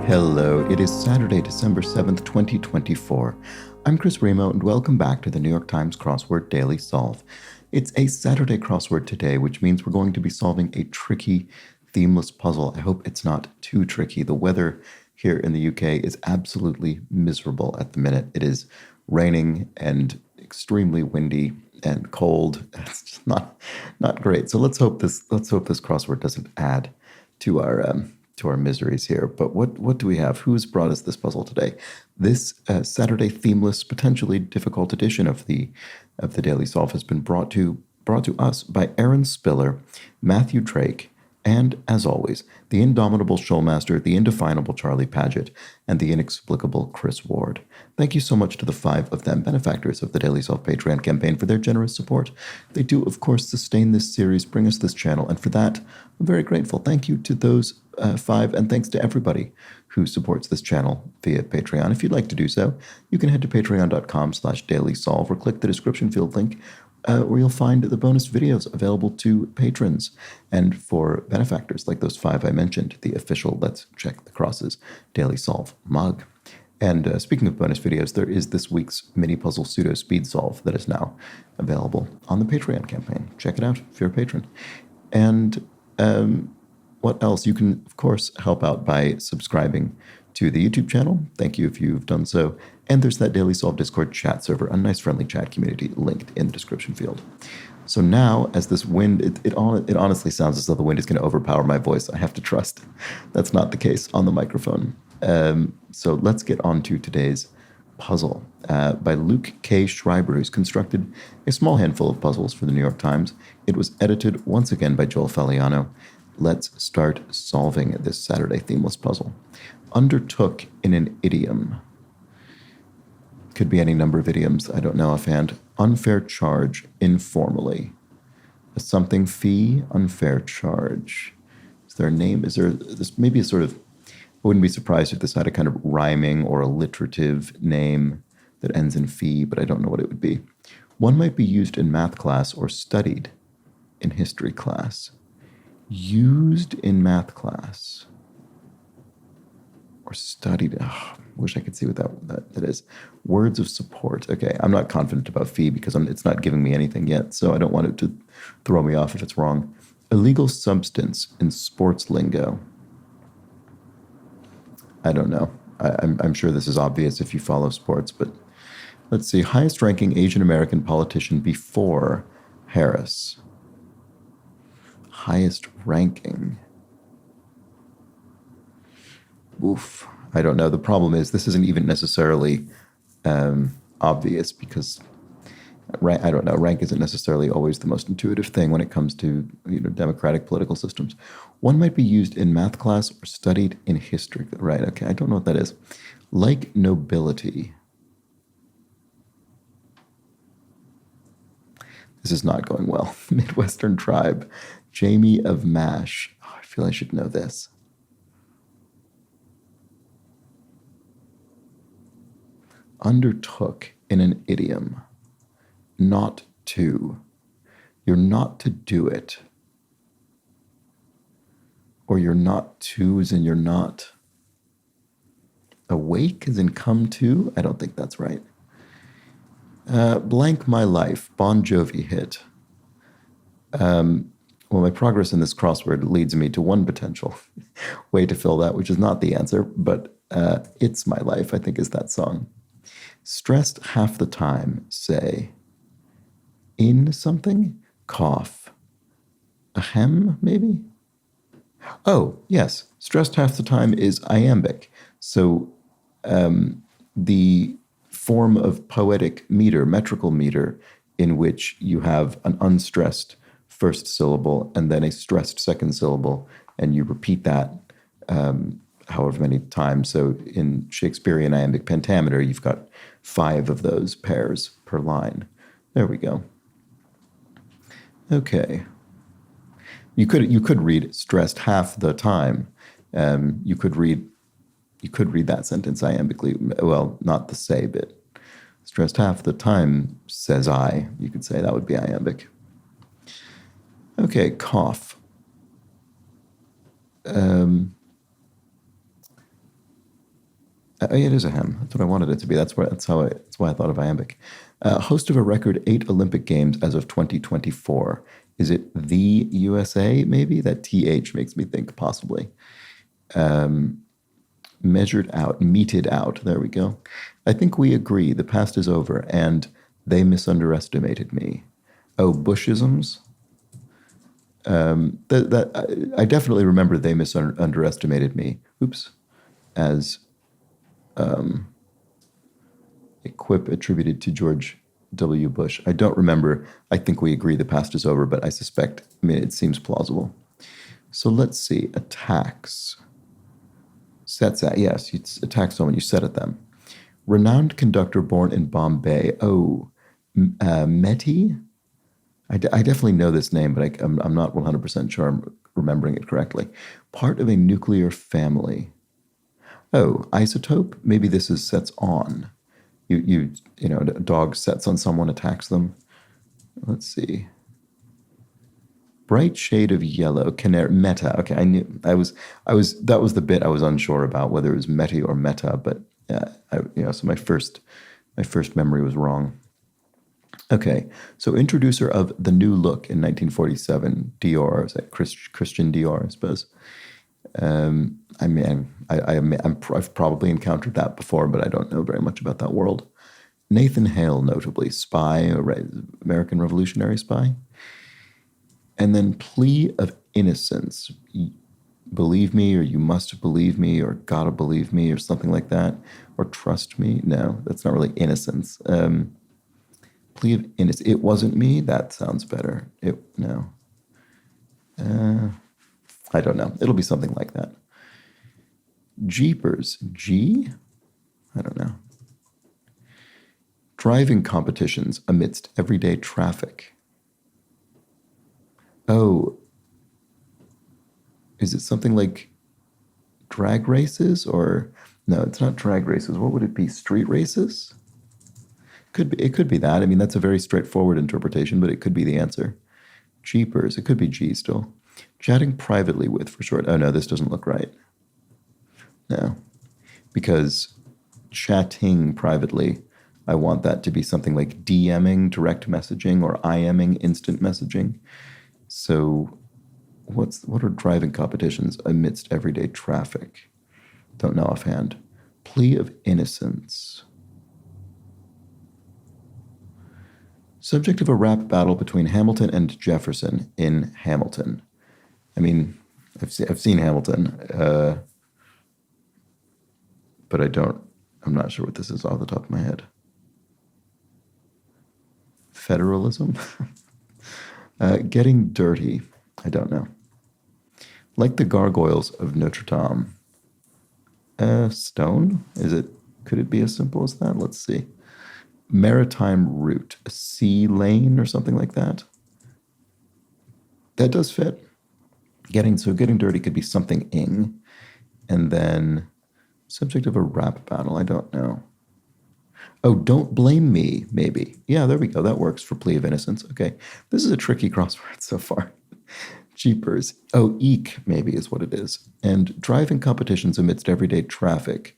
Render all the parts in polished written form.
Hello, it is Saturday, December 7th, 2024. I'm Chris Remo, and welcome back to the New York Times Crossword Daily Solve. It's a Saturday crossword today, which means we're going to be solving a tricky, themeless puzzle. I hope it's not too tricky. The weather here in the UK is absolutely miserable at the minute. It is raining and extremely windy and cold. It's just not great. So let's hope this crossword doesn't add to our miseries here. But what do we have? Who's brought us this puzzle today? This Saturday themeless, potentially difficult edition of the Daily Solve has been brought to us by Aaron Spiller, Matthew Drake, and, as always, the indomitable Shoalmaster, the indefinable Charlie Paget, and the inexplicable Chris Ward. Thank you so much to the 5 of them, benefactors of the Daily Solve Patreon campaign, for their generous support. They do, of course, sustain this series, bring us this channel, and for that, I'm very grateful. Thank you to those 5, and thanks to everybody who supports this channel via Patreon. If you'd like to do so, you can head to patreon.com/dailysolve or click the description field link where you'll find the bonus videos available to patrons and for benefactors like those 5 I mentioned, the official Let's Check the Crosses Daily Solve mug. And speaking of bonus videos, there is this week's mini puzzle pseudo speed solve that is now available on the Patreon campaign. Check it out if you're a patron. And what else? You can, of course, help out by subscribing to the YouTube channel. Thank you if you've done so. And there's that Daily Solve Discord chat server, a nice friendly chat community linked in the description field. So now, as this wind, it honestly sounds as though the wind is going to overpower my voice. I have to trust that's not the case on the microphone. So let's get on to today's puzzle by Luke K. Schreiber, who's constructed a small handful of puzzles for the New York Times. It was edited once again by Joel Faliano. Let's start solving this Saturday themeless puzzle. Undertook in an idiom. Could be any number of idioms, I don't know offhand. Unfair charge, informally. A something fee, unfair charge. Is there a name? Is there this maybe a sort of, I wouldn't be surprised if this had a kind of rhyming or alliterative name that ends in fee, but I don't know what it would be. One might be used in math class or studied in history class. Used in math class or studied. Oh, wish I could see what that is. Words of support. Okay, I'm not confident about fee because it's not giving me anything yet, so I don't want it to throw me off if it's wrong. Illegal substance in sports lingo. I don't know. I'm sure this is obvious if you follow sports, but let's see. Highest ranking Asian American politician before Harris. Highest ranking. Oof. I don't know. The problem is this isn't even necessarily obvious because I don't know. Rank isn't necessarily always the most intuitive thing when it comes to democratic political systems. One might be used in math class or studied in history. Right. Okay. I don't know what that is. Like nobility. This is not going well. Midwestern tribe. Jamie of MASH. Oh, I feel I should know this. Undertook in an idiom. Not to. You're not to do it. Or you're not to as in you're not awake as in come to. I don't think that's right. Blank my life. Bon Jovi hit. Well, my progress in this crossword leads me to one potential way to fill that, which is not the answer, but It's My Life, I think, is that song. Stressed half the time, say. In something? Cough. Ahem, maybe? Oh, yes. Stressed half the time is iambic. So the form of poetic meter, metrical meter, in which you have an unstressed first syllable and then a stressed second syllable, and you repeat that however many times. So in Shakespearean iambic pentameter, you've got 5 of those pairs per line. There we go. Okay. You could read stressed half the time. You could read that sentence iambically. Well, not the say bit. Stressed half the time, says I. You could say that would be iambic. Okay, cough. It is a hymn. That's what I wanted it to be. That's why I thought of iambic. Host of a record 8 Olympic Games as of 2024. Is it the USA? Maybe that TH makes me think possibly. Measured out, meted out. There we go. I think we agree. The past is over, and they misunderestimated me. Oh, Bushisms. I definitely remember they misunderestimated me. Oops, as a quip attributed to George W. Bush. I don't remember. I think we agree the past is over, but I suspect. I mean, it seems plausible. So let's see. Attacks. Sets at, yes, you attack someone, you set at them. Renowned conductor born in Bombay. Oh, Meti? I definitely know this name, but I'm not 100% sure I'm remembering it correctly. Part of a nuclear family. Oh, isotope? Maybe this is sets on. You know, a dog sets on someone, attacks them. Let's see. Bright shade of yellow, canary, meta. Okay, I knew that was the bit I was unsure about whether it was meti or meta, but so my first memory was wrong. Okay, so introducer of the new look in 1947, Dior, is that Christian Dior, I suppose. I've probably encountered that before, but I don't know very much about that world. Nathan Hale, notably, spy, American revolutionary spy. And then plea of innocence. Believe me, or you must believe me, or gotta believe me, or something like that. Or trust me. No, that's not really innocence. Plea of innocence. It wasn't me. That sounds better. No. I don't know. It'll be something like that. Jeepers. G? I don't know. Driving competitions amidst everyday traffic. Oh, is it something like drag races? Or no, it's not drag races. What would it be? Street races? It could be that. I mean, that's a very straightforward interpretation, but it could be the answer. Jeepers. It could be G still. Chatting privately with, for short. Oh no, this doesn't look right. No, because chatting privately, I want that to be something like DMing, direct messaging, or IMing, instant messaging. So what are driving competitions amidst everyday traffic? Don't know offhand. Plea of innocence. Subject of a rap battle between Hamilton and Jefferson in Hamilton. I mean, I've seen Hamilton, but I'm not sure what this is off the top of my head. Federalism? Getting dirty. I don't know. Like the gargoyles of Notre Dame. Stone? Could it be as simple as that? Let's see. Maritime route. A sea lane or something like that. That does fit. Getting dirty could be something ing. And then subject of a rap battle. I don't know. Oh, don't blame me, maybe. Yeah, there we go. That works for plea of innocence. Okay. This is a tricky crossword so far. Jeepers. Oh, eek, maybe is what it is. And driving competitions amidst everyday traffic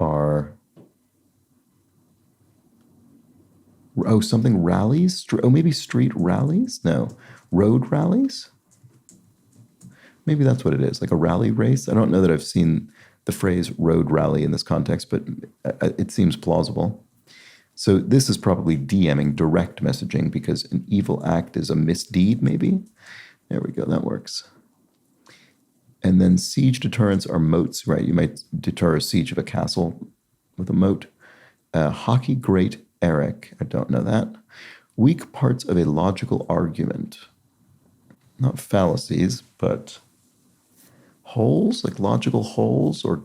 are... Oh, something rallies? Oh, maybe street rallies? No. Road rallies? Maybe that's what it is, like a rally race. I don't know that I've seen the phrase road rally in this context, but it seems plausible. So this is probably DMing, direct messaging, because an evil act is a misdeed, maybe? There we go, that works. And then siege deterrents are moats, right? You might deter a siege of a castle with a moat. Hockey great Eric, I don't know that. Weak parts of a logical argument. Not fallacies, but holes, like logical holes, or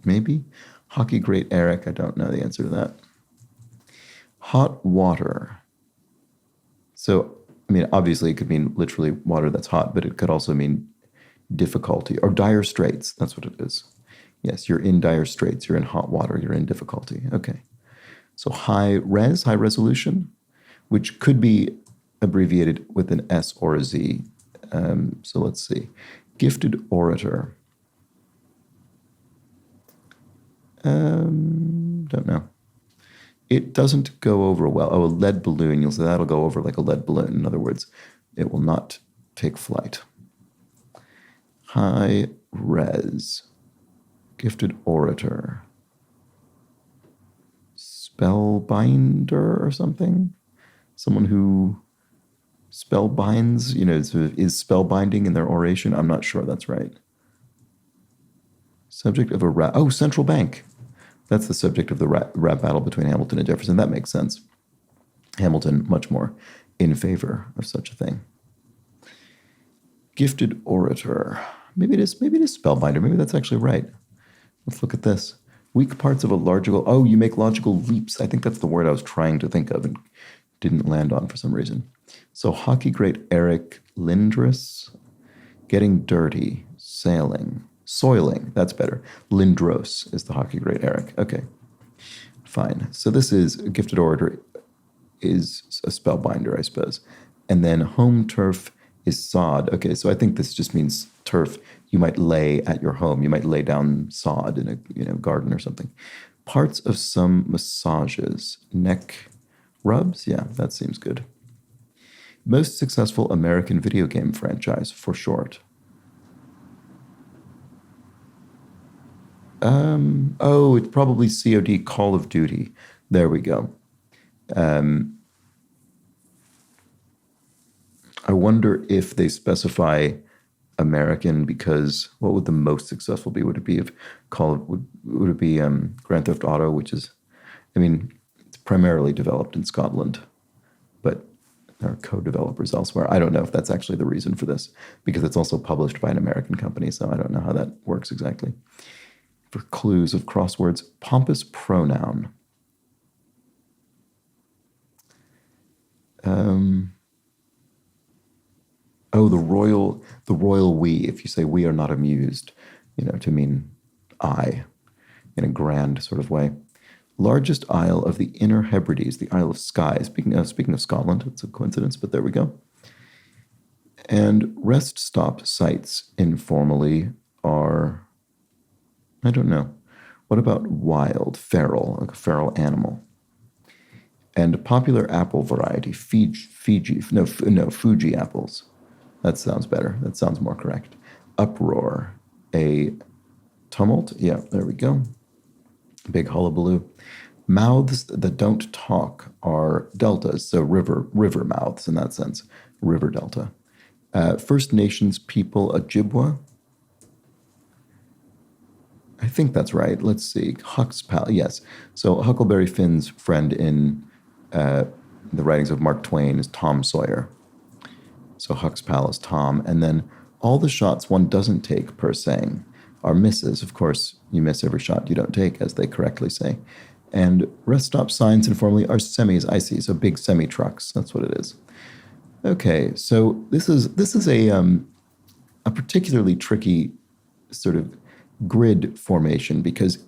maybe. Hockey great Eric, I don't know the answer to that. Hot water. So, I mean, obviously it could mean literally water that's hot, but it could also mean difficulty, or dire straits. That's what it is. Yes, you're in dire straits. You're in hot water. You're in difficulty. Okay. So high resolution, which could be abbreviated with an S or a Z. So let's see. Gifted orator. Don't know. It doesn't go over well. Oh, a lead balloon. You'll say that'll go over like a lead balloon. In other words, it will not take flight. High res. Gifted orator. Spellbinder or something? Someone who spellbinds, is spellbinding in their oration. I'm not sure that's right. Subject of a rap. Oh, central bank. That's the subject of the rap battle between Hamilton and Jefferson. That makes sense. Hamilton much more in favor of such a thing. Gifted orator. Maybe it is spellbinder. Maybe that's actually right. Let's look at this. Weak parts of a logical. Oh, you make logical leaps. I think that's the word I was trying to think of and didn't land on for some reason. So hockey great Eric Lindros, getting dirty, sailing, soiling. That's better. Lindros is the hockey great Eric. Okay, fine. So this is a gifted orator is a spellbinder, I suppose. And then home turf is sod. Okay, so I think this just means turf you might lay at your home. You might lay down sod in a garden or something. Parts of some massages. Neck rubs? Yeah, that seems good. Most successful American video game franchise, for short. It's probably COD, Call of Duty. There we go. I wonder if they specify American because what would the most successful be? Would it be would it be Grand Theft Auto, which is, it's primarily developed in Scotland, but there are co-developers elsewhere. I don't know if that's actually the reason for this because it's also published by an American company, so I don't know how that works exactly. For clues of crosswords, pompous pronoun. The royal we, if you say we are not amused, to mean I, in a grand sort of way. Largest isle of the Inner Hebrides, the Isle of Skye. Speaking of Scotland, it's a coincidence, but there we go. And rest stop sites informally are, I don't know. What about wild, feral, like a feral animal? And popular apple variety, Fuji apples. That sounds better. That sounds more correct. Uproar, a tumult. Yeah, there we go. Big hullabaloo. Mouths that don't talk are deltas, so river mouths in that sense. River delta. First Nations people, Ojibwa. I think that's right. Let's see. Huxpal, yes. So Huckleberry Finn's friend in the writings of Mark Twain is Tom Sawyer. So Huxpal is Tom. And then all the shots one doesn't take per saying are misses. Of course, you miss every shot you don't take, as they correctly say. And rest stop signs informally are semis, I see. So big semi trucks. That's what it is. Okay, so this is a particularly tricky sort of grid formation because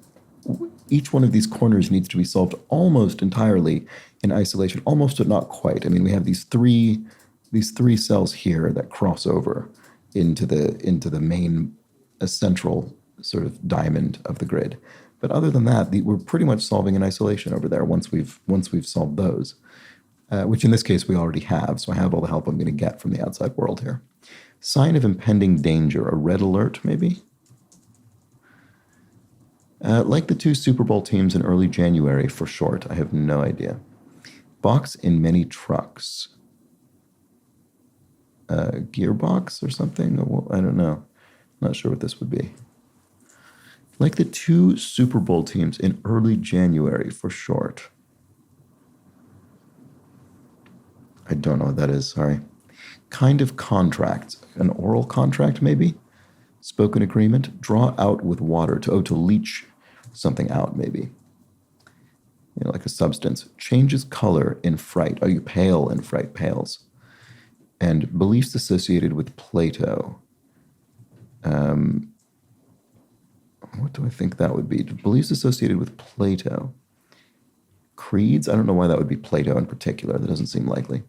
each one of these corners needs to be solved almost entirely in isolation, almost but not quite. We have these three cells here that cross over into the main central sort of diamond of the grid. But other than that, we're pretty much solving in isolation over there once we've solved those, which in this case we already have. So I have all the help I'm going to get from the outside world here. Sign of impending danger, a red alert maybe? Like the two Super Bowl teams in early January, for short. I have no idea. Box in many trucks. Gearbox or something? I don't know. Not sure what this would be. Like the two Super Bowl teams in early January, for short. I don't know what that is, sorry. Kind of contract. An oral contract, maybe? Spoken agreement. Draw out with water. To leach something out, maybe. Like a substance. Changes color in fright. Oh, you pale in fright, pales. And beliefs associated with Plato. What do I think that would be? Beliefs associated with Plato. Creeds? I don't know why that would be Plato in particular. That doesn't seem likely.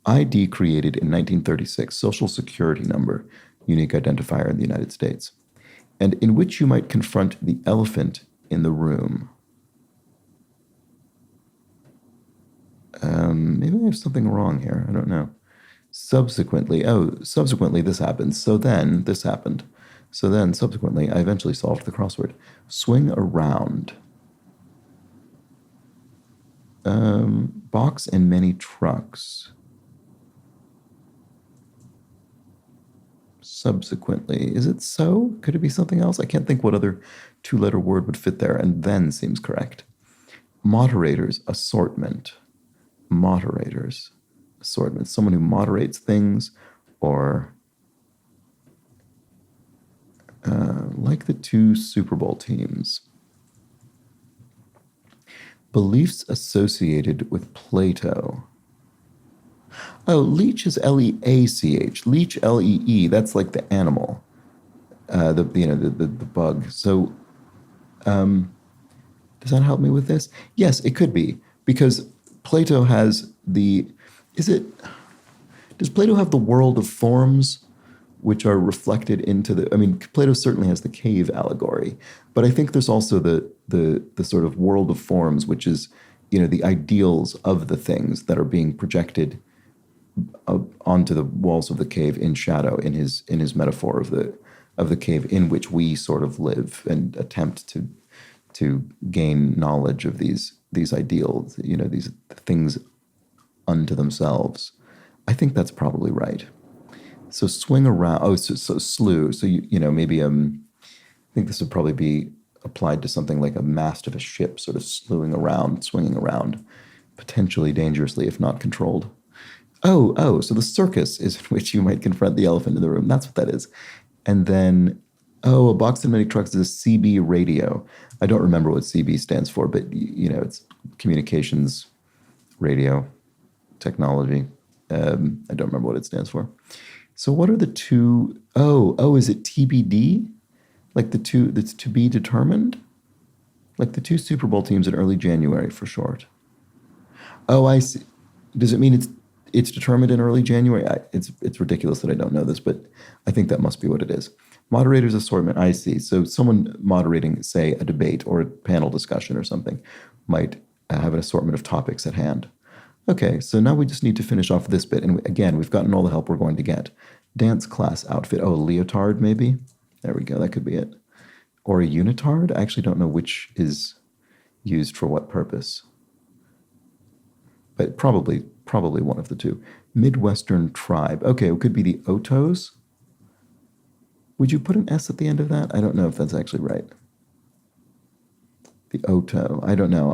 ID created in 1936, Social Security number, unique identifier in the United States, and in which you might confront the elephant in the room. Maybe I have something wrong here. I don't know. Subsequently, this happened. So then this happened. So then subsequently, I eventually solved the crossword. Swing around. Box and many trucks. Subsequently. Is it so? Could it be something else? I can't think what other two-letter word would fit there. And then seems correct. Moderators, assortment. Moderators, assortment. Someone who moderates things, or like the two Super Bowl teams. Beliefs associated with Plato. Oh, leech is Leach. Leech, Lee. That's like the animal, the bug. So, does that help me with this? Yes, it could be, because Plato has the. Does Plato have the world of forms, which are reflected into the? I mean, Plato certainly has the cave allegory, but I think there's also the sort of world of forms, which is, the ideals of the things that are being projected onto the walls of the cave in shadow, in his metaphor of the cave in which we sort of live and attempt to gain knowledge of these ideals, these things unto themselves. I think that's probably right. So swing around. Oh, so slew. So maybe I think this would probably be applied to something like a mast of a ship, sort of swinging around, potentially dangerously if not controlled. Oh, so the circus is in which you might confront the elephant in the room. That's what that is. And then, a box and many trucks is a CB radio. I don't remember what CB stands for, but it's communications, radio, technology. I don't remember what it stands for. So what are the two? Is it TBD? Like that's to be determined? Like the two Super Bowl teams in early January for short. Oh, I see. Does it mean it's determined in early January? It's ridiculous that I don't know this, but I think that must be what it is. Moderator's assortment, I see. So someone moderating, say, a debate or a panel discussion or something, might have an assortment of topics at hand. Okay, so now we just need to finish off this bit. And again, we've gotten all the help we're going to get. Dance class outfit. Oh, leotard, maybe? There we go. That could be it. Or a unitard? I actually don't know which is used for what purpose. But probably one of the two. Midwestern tribe. Okay, it could be the Otos. Would you put an S at the end of that? I don't know if that's actually right. The Oto. I don't know.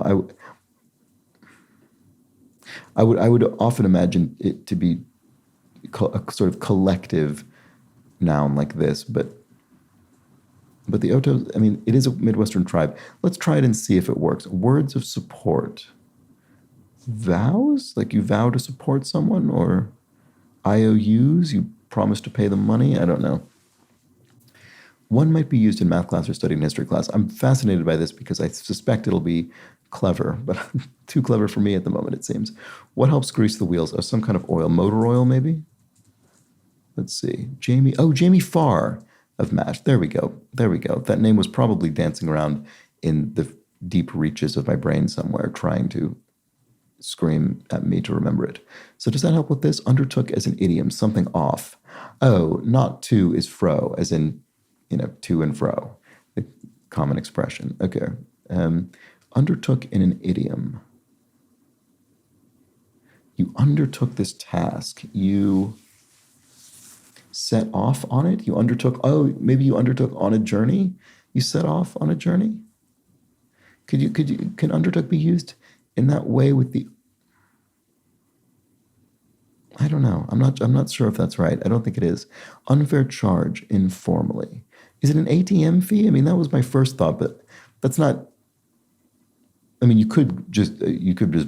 I would often imagine it to be a sort of collective noun like this, but the Otos, I mean, it is a Midwestern tribe. Let's try it and see if it works. Words of support. Vows? Like you vow to support someone? Or IOUs? You promise to pay them money? I don't know. One might be used in math class or studying history class. I'm fascinated by this because I suspect it'll be clever, but too clever for me at the moment, it seems. What helps grease the wheels? Oh, some kind of oil. Motor oil, maybe? Let's see. Jamie Farr of MASH. There we go. That name was probably dancing around in the deep reaches of my brain somewhere, trying to scream at me to remember it. So does that help with this? Undertook as an idiom, something off. Oh, not to is fro, as in, to and fro, the common expression. Okay. Undertook in an idiom. You undertook this task. You set off on it. Maybe you undertook on a journey. You set off on a journey. Can undertook be used in that way with the? I don't know. I'm not sure if that's right. I don't think it is. Unfair charge informally. Is it an ATM fee? I mean, that was my first thought, but that's not. I mean, you could just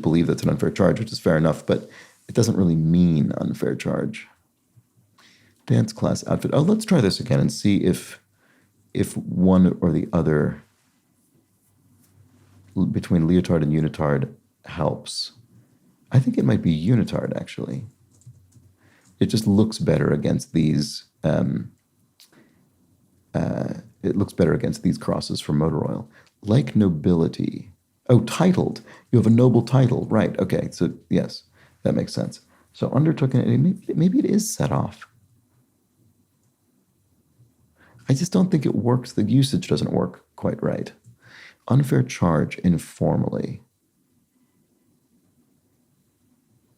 believe that's an unfair charge, which is fair enough, but it doesn't really mean unfair charge. Dance class outfit. Oh, let's try this again and see if one or the other between leotard and unitard helps. I think it might be unitard, actually. It just looks better against these. It looks better against these crosses for motor oil. Like nobility. Oh, titled. You have a noble title. Right. Okay. So, yes, that makes sense. So, undertook, maybe it is set off. I just don't think it works. The usage doesn't work quite right. Unfair charge informally.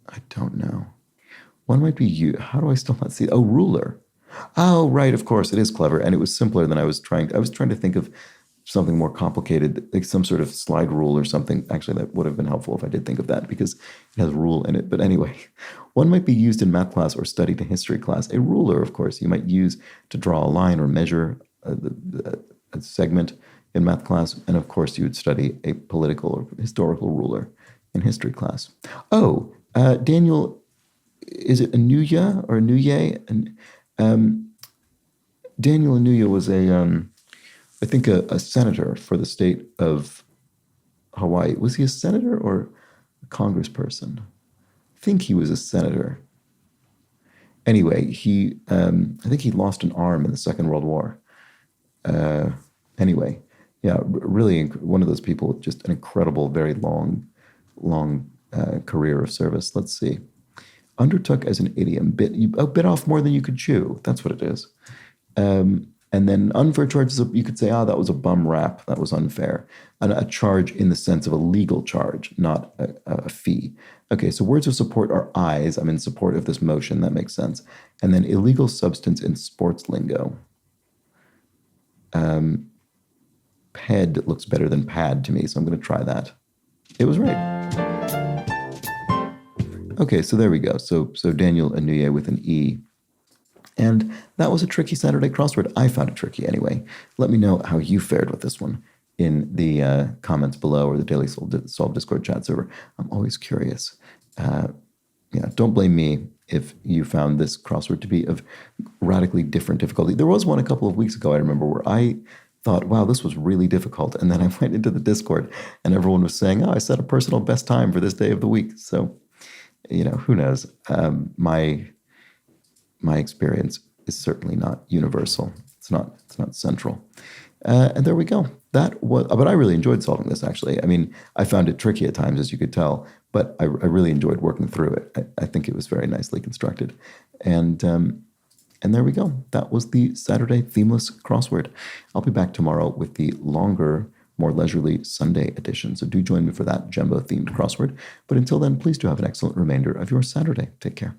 I don't know. One might be you. How do I still not see? Oh, ruler. Oh, right. Of course, it is clever, and it was simpler than I was trying. I was trying to think of something more complicated, like some sort of slide rule or something. Actually, that would have been helpful if I did think of that because it has rule in it. But anyway, one might be used in math class or studied in history class. A ruler, of course, you might use to draw a line or measure a segment in math class. And of course, you would study a political or historical ruler in history class. Oh, Daniel, is it Anuya or Anuye? And Daniel Anuya was I think a senator for the state of Hawaii. Was he a senator or a congressperson? I think he was a senator. Anyway, I think he lost an arm in the Second World War. Anyway, yeah, really one of those people with just an incredible, very long career of service. Let's see. Undertook as an idiom, bit off more than you could chew. That's what it is. And then unfair charges, you could say, that was a bum rap. That was unfair. And a charge in the sense of a legal charge, not a fee. Okay, so words of support are I's. I'm in support of this motion. That makes sense. And then illegal substance in sports lingo. Ped looks better than pad to me, so I'm going to try that. It was right. Okay, so there we go. So Daniel Anuye with an E. And that was a tricky Saturday crossword. I found it tricky anyway. Let me know how you fared with this one in the comments below or the Daily Solve Discord chat server. I'm always curious. Don't blame me if you found this crossword to be of radically different difficulty. There was one a couple of weeks ago, I remember, where I thought, wow, this was really difficult. And then I went into the Discord and everyone was saying, I set a personal best time for this day of the week. So, who knows? My experience is certainly not universal. It's not central. And there we go. But I really enjoyed solving this, actually. I mean, I found it tricky at times, as you could tell, but I really enjoyed working through it. I think it was very nicely constructed. And there we go. That was the Saturday themeless crossword. I'll be back tomorrow with the longer, more leisurely Sunday edition. So do join me for that Jumbo-themed crossword. But until then, please do have an excellent remainder of your Saturday. Take care.